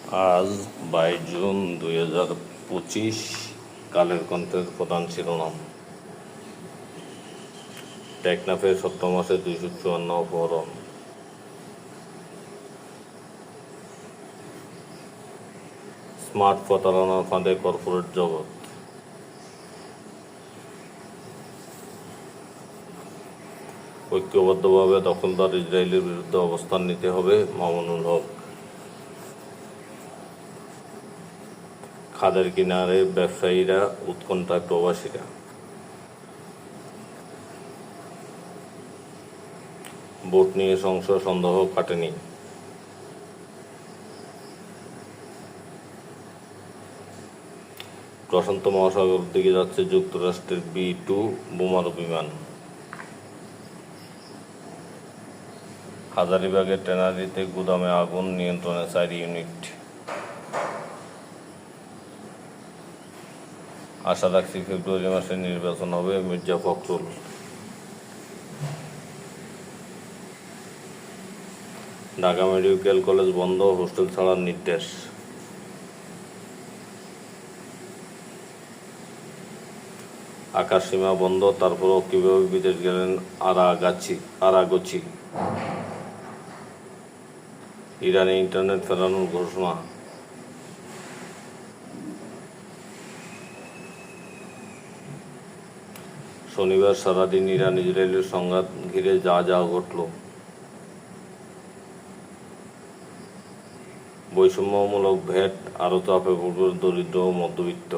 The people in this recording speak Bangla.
আজ 22 জুন 2025। কালের কণ্ঠের প্রধান শিরোনাম। টেকনাফের 17 মাসে 254 অপহরণ। স্মার্ট প্রতারণার ফাঁদে কর্পোরেট জগৎ। ঐক্যবদ্ধভাবে দখলদার ইসরায়েলের বিরুদ্ধে অবস্থান নিতে হবে মামুনুল হক। খাদের কিনারে ব্যবসায়ীরা, উৎকণ্ঠায় প্রবাসীরা। ভোট নিয়ে সংশয়, সন্দেহ কাটেনি। প্রশান্ত মহাসাগর দিকে যাচ্ছে যুক্তরাষ্ট্রের B-2 বোমারু বিমান। হাজারীবাগের ট্যানারিতে গুদামে আগুন, নিয়ন্ত্রণে 4 ইউনিট। আশা রাখছি ফেব্রুয়ারি মাসে নির্বাচন হবে, মির্জা ফখরুল। ঢাকা মেডিকেল কলেজ বন্ধ, হোস্টেল ছাড়ার নির্দেশ। আকাশ সীমা বন্ধ, তারপরও কিভাবে বিদেশ গেলেন আরাগচি। ইরানে ইন্টারনেট ফেরানোর ঘোষণা। শনিবার সারাদিন ইরান ইসরায়েলের সংঘাত ঘিরে যা যা ঘটল। বৈষম্যমূলক ভ্যাট আরও চাপে পড়বে দরিদ্র ও মধ্যবিত্ত।